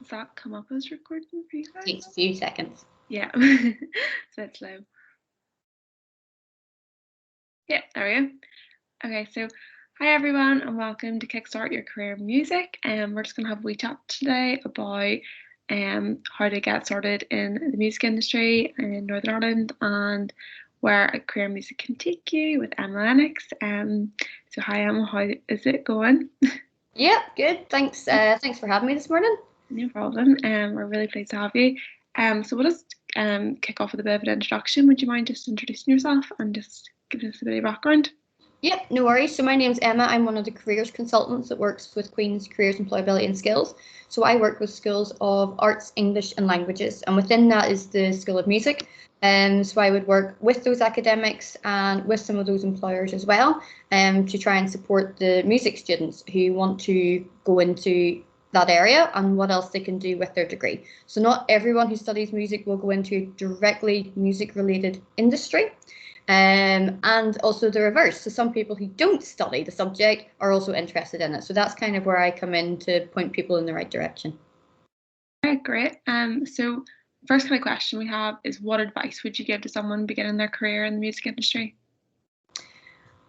Does that come up as recording for you guys? Takes a few seconds. Yeah, it's a bit slow. Yeah, there we go. Okay, so hi everyone and welcome to Kickstart Your Career in Music. We're just going to have a wee chat today about how to get started in the music industry in Northern Ireland and where a career in music can take you with Emma Lennox. So hi Emma, how is it going? Yeah, good. Thanks. Thanks for having me this morning. No problem. We're really pleased to have you. So we'll just kick off with a bit of an introduction. Would you mind just introducing yourself and just giving us a bit of background? Yeah, no worries. So my name's Emma. I'm one of the careers consultants that works with Queen's Careers, Employability and Skills. So I work with schools of arts, English and languages, and within that is the School of Music. So I would work with those academics and with some of those employers as well, to try and support the music students who want to go into that area and what else they can do with their degree. So not everyone who studies music will go into a directly music related industry. And also the reverse. So some people who don't study the subject are also interested in it. So that's kind of where I come in to point people in the right direction. Okay, great. So first kind of question we have is, what advice would you give to someone beginning their career in the music industry?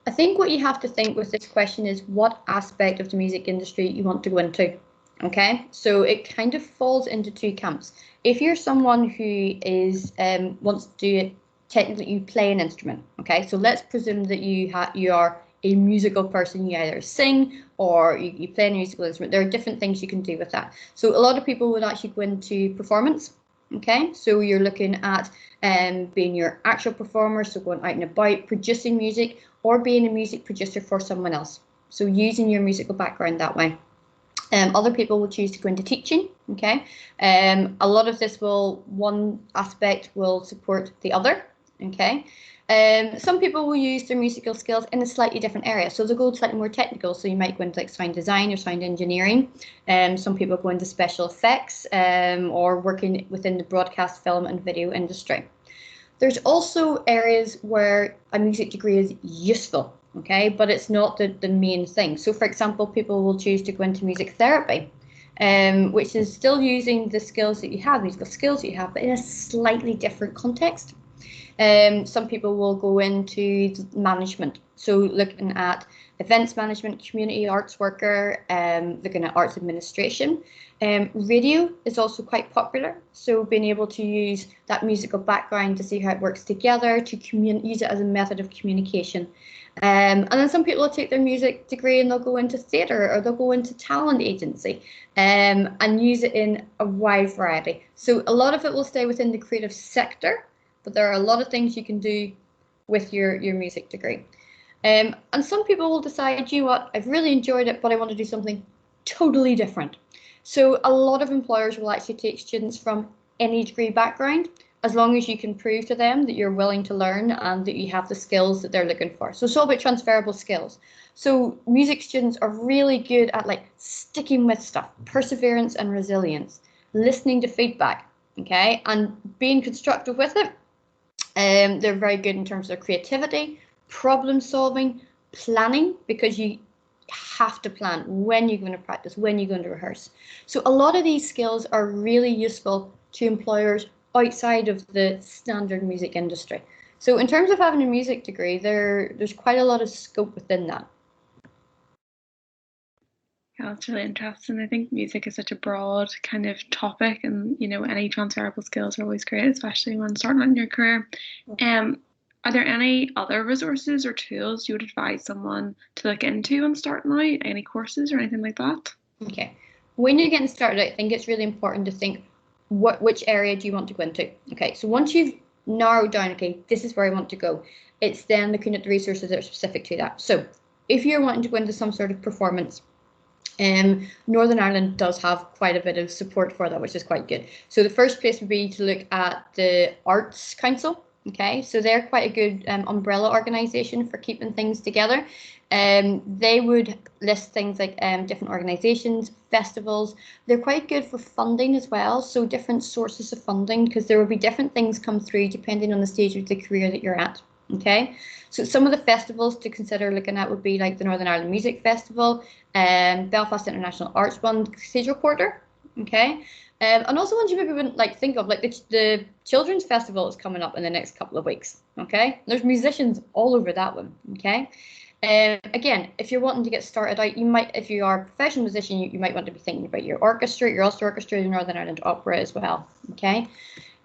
I think what you have to think with this question is what aspect of the music industry you want to go into. Okay, so it kind of falls into two camps. If you're someone who is wants to do it technically, you play an instrument. Okay, so let's presume that you are a musical person. You either sing or you play a musical instrument. There are different things you can do with that. So a lot of people would actually go into performance. Okay, so you're looking at being your actual performer, so going out and about, producing music, or being a music producer for someone else. So using your musical background that way. Other people will choose to go into teaching. Okay, a lot of this one aspect will support the other. Okay, some people will use their musical skills in a slightly different area, so they'll go slightly more technical. So you might go into like sound design or sound engineering. Some people go into special effects or working within the broadcast, film, and video industry. There's also areas where a music degree is useful, okay, but it's not the main thing. So, for example, people will choose to go into music therapy, which is still using the skills that you have, musical skills that you have, but in a slightly different context. Some people will go into management, so looking at events management, community arts worker, looking at arts administration. Radio is also quite popular, so being able to use that musical background to see how it works together, to use it as a method of communication. And then some people will take their music degree and they'll go into theatre or they'll go into talent agency and use it in a wide variety. So a lot of it will stay within the creative sector, but there are a lot of things you can do with your music degree. And some people will decide, you know what, I've really enjoyed it, but I want to do something totally different. So a lot of employers will actually take students from any degree background, as long as you can prove to them that you're willing to learn and that you have the skills that they're looking for. So it's all about transferable skills. So music students are really good at like sticking with stuff, perseverance and resilience, listening to feedback, okay, and being constructive with it. They're very good in terms of creativity, problem solving, planning, because you have to plan when you're going to practice, when you're going to rehearse. So a lot of these skills are really useful to employers outside of the standard music industry. So in terms of having a music degree, there's quite a lot of scope within that. Yeah, that's really interesting. I think music is such a broad kind of topic, and any transferable skills are always great, especially when starting out in your career. Are there any other resources or tools you would advise someone to look into when starting out? Any courses or anything like that? Okay. When you're getting started, I think it's really important to think which area do you want to go into. Okay, so once you've narrowed down, okay, this is where I want to go, it's then looking at the resources that are specific to that. So if you're wanting to go into some sort of performance, Northern Ireland does have quite a bit of support for that, which is quite good. So the first place would be to look at the Arts Council. Okay, so they're quite a good umbrella organisation for keeping things together. They would list things like different organisations, festivals. They're quite good for funding as well, so different sources of funding, because there will be different things come through depending on the stage of the career that you're at. Okay, so some of the festivals to consider looking at would be like the Northern Ireland Music Festival, Belfast International Arts Fund, Cathedral Quarter. Okay. And also ones you maybe wouldn't like think of, like the children's festival is coming up in the next couple of weeks. Okay, there's musicians all over that one. Okay. Again, if you're wanting to get started out, you might, if you are a professional musician, you might want to be thinking about your orchestra, your Ulster Orchestra, your Northern Ireland Opera as well. Okay.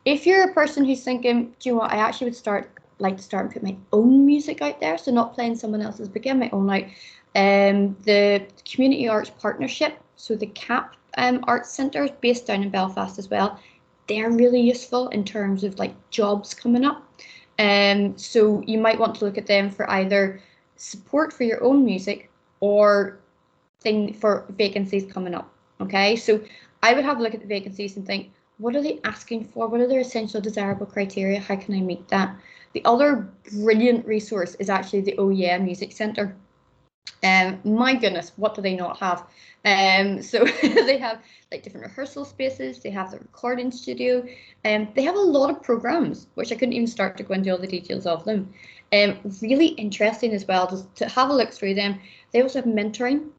If you're a person who's thinking, do you know what, I actually would like to start and put my own music out there, so not playing someone else's, but getting my own out. The Community Arts Partnership, so the CAP Arts Centre based down in Belfast as well. They're really useful in terms of like jobs coming up. So you might want to look at them for either support for your own music or thing for vacancies coming up. Okay, so I would have a look at the vacancies and think, what are they asking for? What are their essential desirable criteria? How can I meet that? The other brilliant resource is actually the Oh Yeah Music Centre. My goodness, what do they not have? So they have like different rehearsal spaces, they have the recording studio, they have a lot of programs, which I couldn't even start to go into all the details of them. Really interesting as well, just to have a look through them. They also have mentoring.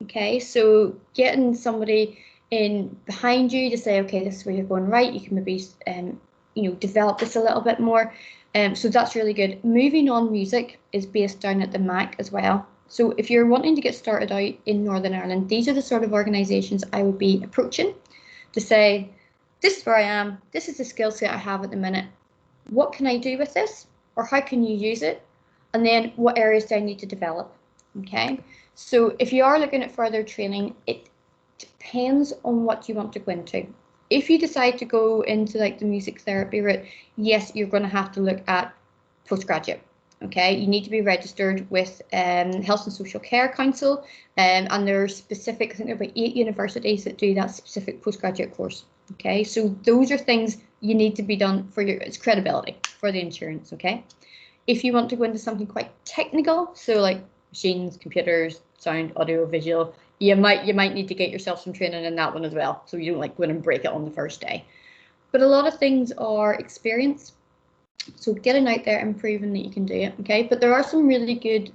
Okay, so getting somebody in behind you to say, okay, this is where you're going right. You can maybe, develop this a little bit more. So that's really good. Moving On Music is based down at the MAC as well. So if you're wanting to get started out in Northern Ireland, these are the sort of organisations I would be approaching to say, this is where I am. This is the skill set I have at the minute. What can I do with this? Or how can you use it? And then what areas do I need to develop? Okay. So if you are looking at further training, it depends on what you want to go into. If you decide to go into like the music therapy route, yes, you're going to have to look at postgraduate. Okay, you need to be registered with Health and Social Care Council, and there are specific, I think there are about 8 universities that do that specific postgraduate course. Okay, so those are things you need to be done for your, it's credibility for the insurance. Okay, if you want to go into something quite technical, so like machines, computers, sound, audio, visual, you might need to get yourself some training in that one as well, so you don't like go in and break it on the first day. But a lot of things are experience, so getting out there and proving that you can do it. Okay, but there are some really good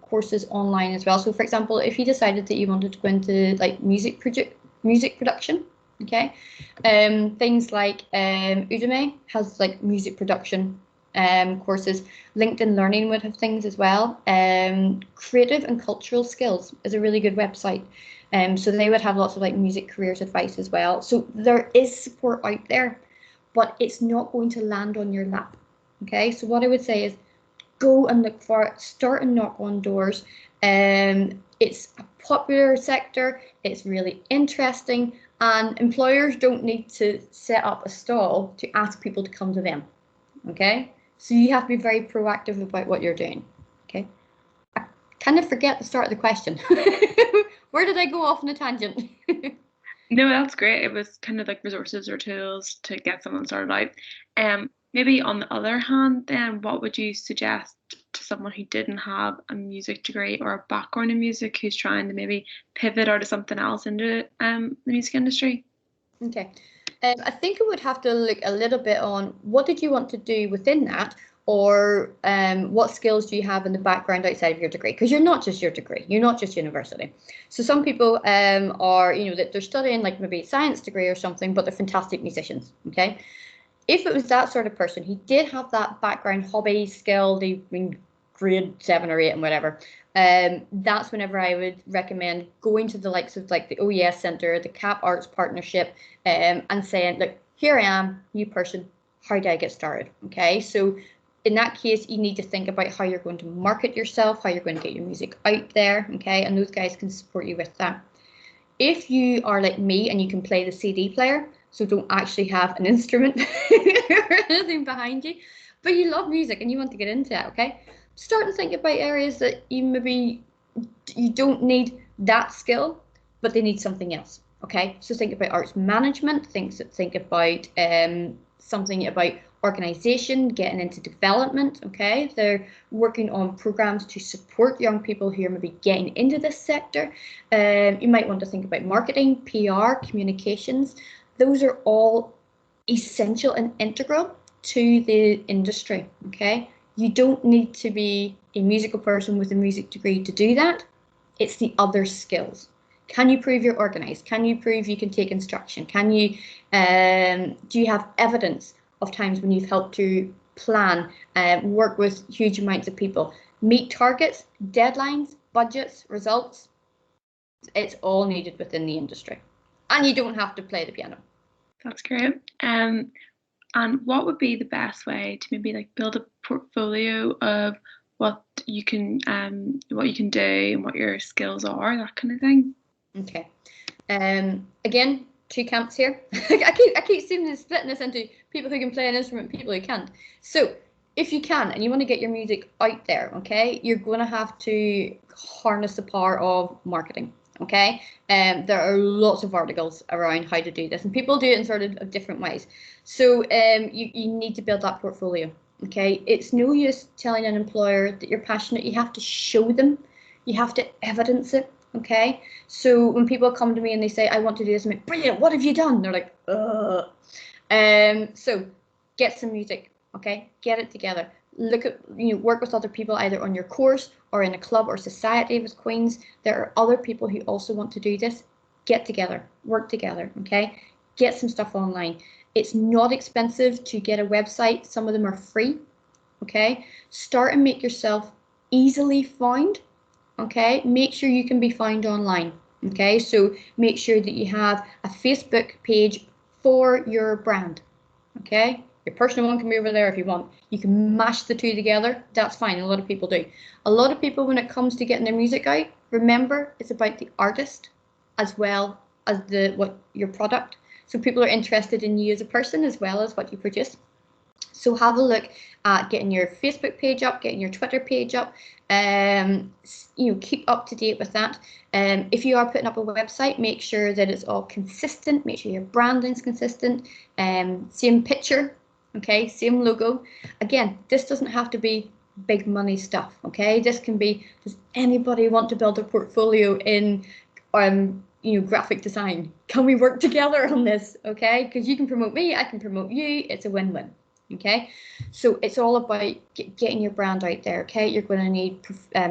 courses online as well. So for example, if you decided that you wanted to go into like music production, okay, things like Udemy has like music production courses. LinkedIn Learning would have things as well. Creative and Cultural Skills is a really good website. So they would have lots of like music careers advice as well. So there is support out there, but it's not going to land on your lap. Okay, so what I would say is go and look for it, start and knock on doors. It's a popular sector, it's really interesting, and employers don't need to set up a stall to ask people to come to them. Okay, so you have to be very proactive about what you're doing. Okay, I kind of forget the start of the question. Where did I go off on a tangent? No, that's great. It was kind of like resources or tools to get someone started out. Maybe on the other hand, then what would you suggest to someone who didn't have a music degree or a background in music who's trying to maybe pivot out of something else into the music industry? Okay. I think I would have to look a little bit on what did you want to do within that, or what skills do you have in the background outside of your degree? Because you're not just your degree, you're not just university. So some people are, that they're studying like maybe a science degree or something, but they're fantastic musicians. Okay. If it was that sort of person, he did have that background, hobby, skill, they've been grade 7 or 8 and whatever, that's whenever I would recommend going to the likes of like the OES Centre, the CAP Arts Partnership, and saying, look, here I am, new person, how do I get started? Okay, so in that case, you need to think about how you're going to market yourself, how you're going to get your music out there, okay, and those guys can support you with that. If you are like me and you can play the CD player, so don't actually have an instrument or anything behind you, but you love music and you want to get into it, okay? Start to think about areas that you don't need that skill, but they need something else, okay? So think about arts management, think about something about organization, getting into development, okay? They're working on programs to support young people who are maybe getting into this sector. You might want to think about marketing, PR, communications. Those are all essential and integral to the industry, okay? You don't need to be a musical person with a music degree to do that. It's the other skills. Can you prove you're organized? Can you prove you can take instruction? Can you, do you have evidence of times when you've helped to plan, work with huge amounts of people, meet targets, deadlines, budgets, results? It's all needed within the industry. And you don't have to play the piano. That's great. And what would be the best way to maybe like build a portfolio of what you can do and what your skills are, that kind of thing? Okay. Again, two camps here. I keep seeming to splitting this into people who can play an instrument, people who can't. So if you can and you want to get your music out there, okay, you're going to have to harness the power of marketing. Okay, there are lots of articles around how to do this, and people do it in sort of different ways. So you need to build that portfolio. Okay, it's no use telling an employer that you're passionate. You have to show them. You have to evidence it. Okay, so when people come to me and they say, I want to do this, I'm like, brilliant, what have you done? They're like, so get some music, okay, get it together. Look at, work with other people either on your course or in a club or society with Queens. There are other people who also want to do this. Get together, work together, okay, get some stuff online. It's not expensive to get a website. Some of them are free, okay. Start and make yourself easily found. Okay, make sure you can be found online. Okay, so make sure that you have a Facebook page for your brand. Okay, your personal one can be over there if you want. You can mash the two together. That's fine. A lot of people do. A lot of people, when it comes to getting their music out, remember it's about the artist as well as your product. So people are interested in you as a person as well as what you produce. So have a look at getting your Facebook page up, getting your Twitter page up. Keep up to date with that. If you are putting up a website, make sure that it's all consistent. Make sure your branding's consistent. Same picture, okay, same logo. Again, this doesn't have to be big money stuff, okay? This can be, does anybody want to build a portfolio in graphic design? Can we work together on this, okay? Because you can promote me, I can promote you. It's a win-win. Okay, so it's all about getting your brand out there. Okay, you're going to need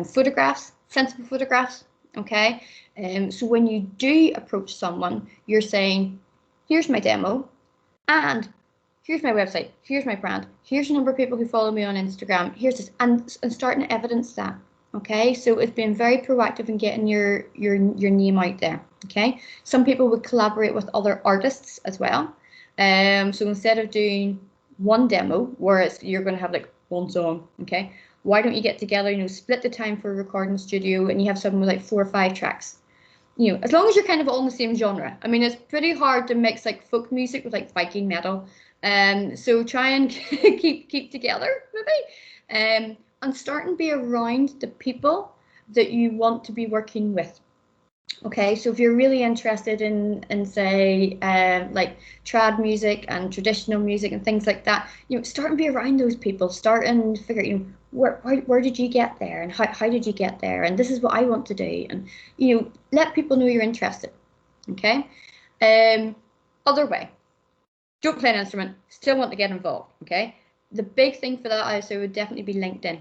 photographs, sensible photographs. Okay, so when you do approach someone, you're saying, here's my demo, and here's my website, here's my brand, here's a number of people who follow me on Instagram, here's this, and starting to evidence that. Okay, so it's been very proactive in getting your name out there. Okay, some people would collaborate with other artists as well. So instead of doing one demo where you're going to have like one song, okay, why don't you get together, split the time for a recording studio, and you have something with like 4 or 5 tracks, as long as you're kind of all in the same genre. I mean, it's pretty hard to mix like folk music with like Viking metal, so try and keep together maybe, and start and be around the people that you want to be working with. Okay, so if you're really interested in say like trad music and traditional music and things like that, start and be around those people. Start and figure out, where did you get there, and how did you get there, and this is what I want to do, and let people know you're interested. Okay, other way, don't play an instrument, still want to get involved. Okay, the big thing for that I say would definitely be LinkedIn.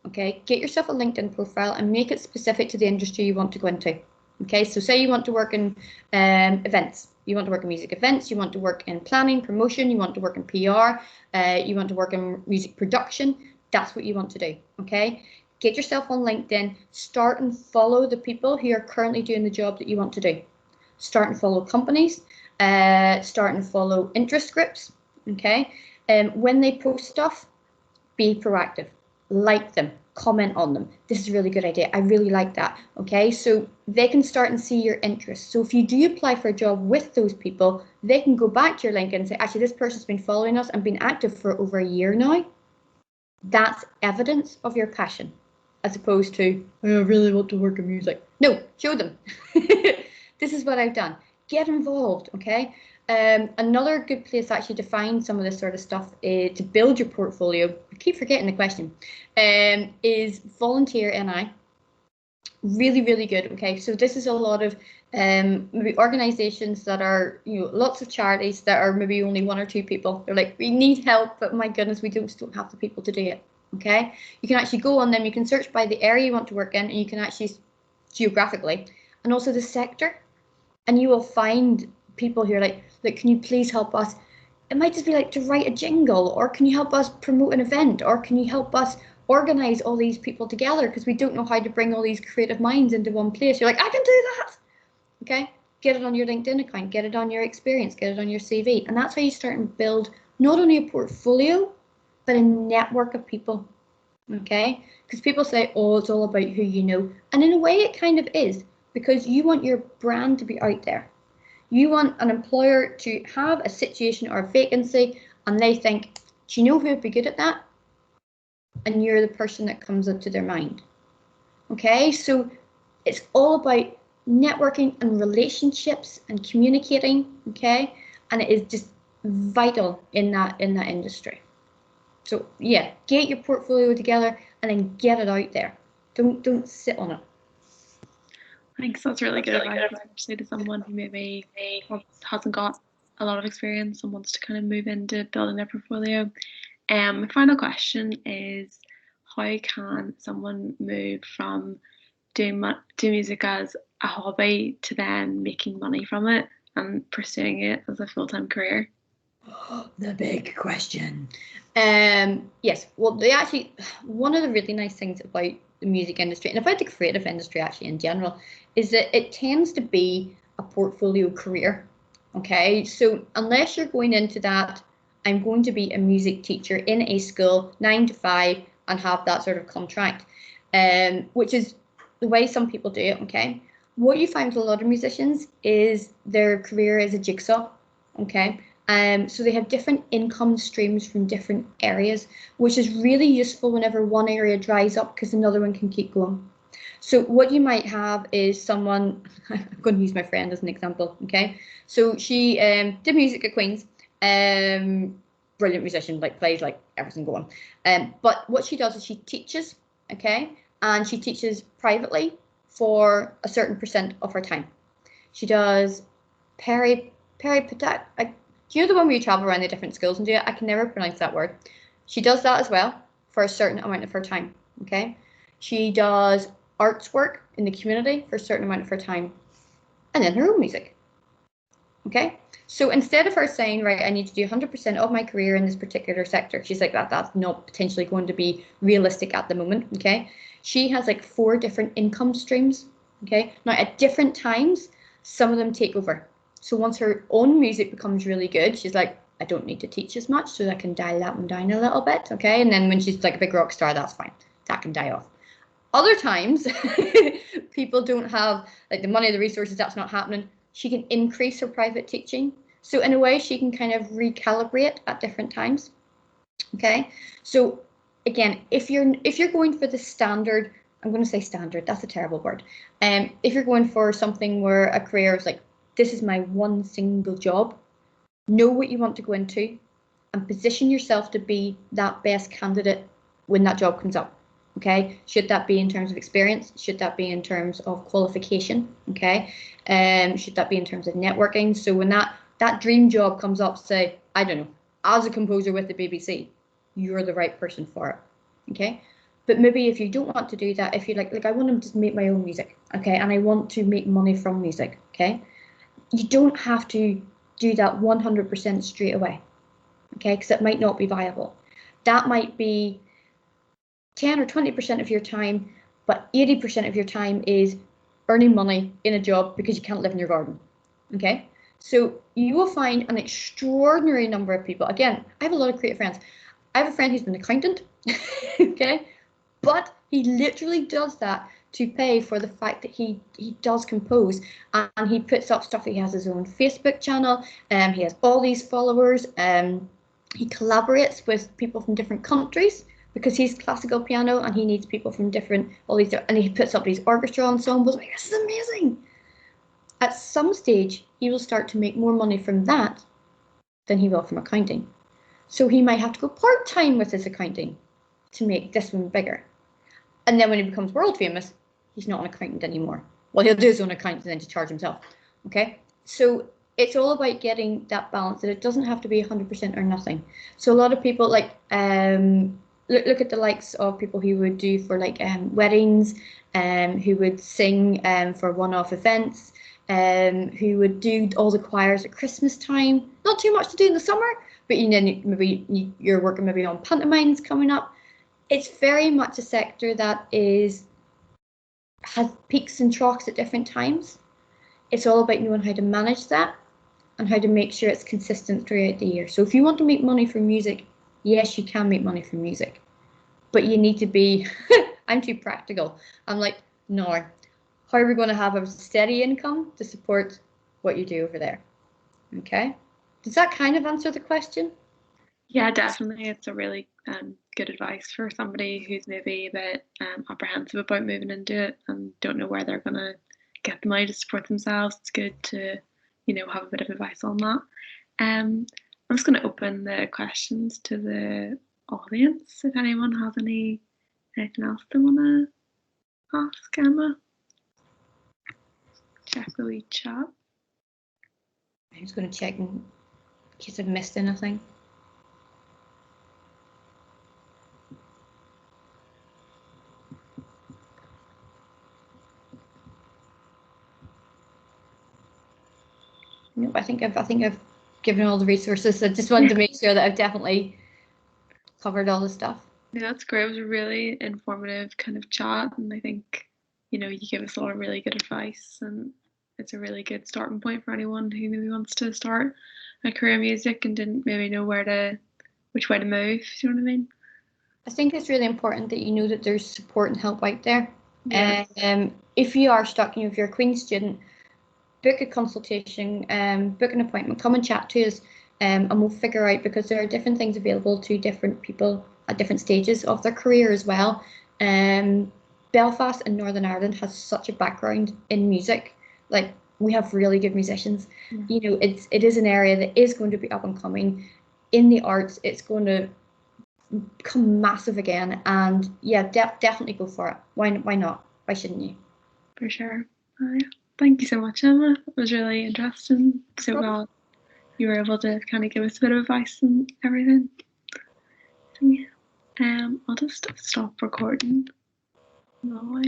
Okay, get yourself a LinkedIn profile and make it specific to the industry you want to go into. Okay, so say you want to work in events, you want to work in music events, you want to work in planning, promotion, you want to work in PR, you want to work in music production. That's what you want to do. Okay, get yourself on LinkedIn, start and follow the people who are currently doing the job that you want to do. Start and follow companies, start and follow interest groups. Okay, when they post stuff, be proactive, like them, comment on them. This is a really good idea. I really like that. Okay, so they can start and see your interests. So if you do apply for a job with those people, they can go back to your LinkedIn and say, actually, this person's been following us and been active for over a year now. That's evidence of your passion, as opposed to, I really want to work in music. No, show them. This is what I've done. Get involved, okay? Another good place actually to find some of this sort of stuff to build your portfolio, I keep forgetting the question, is Volunteer NI. Really, really good. Okay, so this is a lot of maybe organizations that are, lots of charities that are maybe only 1 or 2 people. They're like, we need help, but my goodness, we just don't have the people to do it. Okay, you can actually go on them, you can search by the area you want to work in, and you can actually geographically, and also the sector. And you will find people who are like, can you please help us? It might just be like to write a jingle, or can you help us promote an event, or can you help us organize all these people together because we don't know how to bring all these creative minds into one place. You're like, I can do that. Okay, get it on your LinkedIn account, get it on your experience, get it on your CV. And that's how you start and build not only a portfolio, but a network of people. Okay, because people say, oh, it's all about who you know. And in a way it kind of is, because you want your brand to be out there. You want an employer to have a situation or a vacancy and they think, do you know who would be good at that? And you're the person that comes up to their mind. Okay, so it's all about networking and relationships and communicating. Okay, and it is just vital in that industry. So yeah, get your portfolio together and then get it out there. Don't sit on it. Thanks, that's really good advice, especially to someone who maybe hasn't got a lot of experience and wants to kind of move into building their portfolio. My final question is, how can someone move from doing music as a hobby to then making money from it and pursuing it as a full-time career? The big question. Yes, well, one of the really nice things about the music industry and about the creative industry actually in general is that it tends to be a portfolio career. Okay, so unless you're going into that, I'm going to be a music teacher in a school 9 to 5 and have that sort of contract, which is the way some people do it. Okay, what you find with a lot of musicians is their career is a jigsaw. Okay, so they have different income streams from different areas, which is really useful whenever one area dries up because another one can keep going. So what you might have is someone, I'm going to use my friend as an example, okay? So she did music at Queen's, brilliant musician, like plays like everything going. But what she does is she teaches, okay? And she teaches privately for a certain % of her time. She does peripatetic, do you know the one where you travel around the different schools and do it? I can never pronounce that word. She does that as well for a certain amount of her time, okay? She does arts work in the community for a certain amount of her time, and then her own music, okay? So instead of her saying, right, I need to do 100% of my career in this particular sector, she's like, that's not potentially going to be realistic at the moment, okay? She has like 4 different income streams, okay? Now at different times, some of them take over. So once her own music becomes really good, she's like, I don't need to teach as much, so I can dial that one down a little bit, okay? And then when she's like a big rock star, that's fine. That can die off. Other times, people don't have like the money, the resources, that's not happening. She can increase her private teaching. So in a way, she can kind of recalibrate at different times, okay? So again, if you're going for the standard, I'm going to say standard, that's a terrible word. If you're going for something where a career is like, this is my one single job, know what you want to go into and position yourself to be that best candidate when that job comes up, okay? Should that be in terms of experience? Should that be in terms of qualification, okay? Should that be in terms of networking? So when that dream job comes up, say, I don't know, as a composer with the BBC, you're the right person for it, okay? But maybe if you don't want to do that, if you're like I want to just make my own music, okay, and I want to make money from music, okay, you don't have to do that 100% straight away, okay, because it might not be viable. That might be 10 or 20% of your time, but 80% of your time is earning money in a job because you can't live in your garden, okay? So you will find an extraordinary number of people. Again, I have a lot of creative friends. I have a friend who's an accountant, okay, but he literally does that to pay for the fact that he does compose, and he puts up stuff. He has his own Facebook channel, he has all these followers, he collaborates with people from different countries because he's classical piano and he needs people from and he puts up these orchestra ensembles. Like, this is amazing. At some stage, he will start to make more money from that than he will from accounting. So he might have to go part-time with his accounting to make this one bigger. And then when he becomes world famous, he's not an accountant anymore. Well, he'll do his own accounting then to charge himself, okay? So it's all about getting that balance, that it doesn't have to be 100% or nothing. So a lot of people like, look at the likes of people who would do for like weddings, who would sing for one-off events, who would do all the choirs at Christmas time. Not too much to do in the summer, but you know, maybe you're working maybe on pantomimes coming up. It's very much a sector that has peaks and troughs at different times. It's all about knowing how to manage that and how to make sure it's consistent throughout the year. So if you want to make money from music, yes, you can make money from music, but you need to be, I'm too practical. I'm like, no, how are we going to have a steady income to support what you do over there? Okay. Does that kind of answer the question? Yeah, definitely. It's a really good advice for somebody who's maybe a bit apprehensive about moving into it and don't know where they're going to get the money to support themselves. It's good to, have a bit of advice on that. I'm just going to open the questions to the audience. If anyone has anything else they want to ask Emma, check the wee chat. I'm just going to check in case I've missed anything. Nope, I think I've given all the resources. I just wanted to make sure that I've definitely covered all the stuff. Yeah, that's great. It was a really informative kind of chat, and I think, you give us a lot of really good advice, and it's a really good starting point for anyone who maybe wants to start a career in music and didn't maybe know which way to move. Do you know what I mean? I think it's really important that you know that there's support and help out there. Yeah. If you are stuck, if you're a Queen student, book a consultation, book an appointment, come and chat to us, and we'll figure out, because there are different things available to different people at different stages of their career as well. Belfast and Northern Ireland has such a background in music. Like, we have really good musicians. Yeah. It is an area that is going to be up and coming in the arts. It's going to become massive again, and yeah, definitely go for it. Why not? Why shouldn't you? For sure. Yeah. Thank you so much, Emma. It was really interesting. So glad you were able to kind of give us a bit of advice and everything. So yeah, I'll just stop recording now.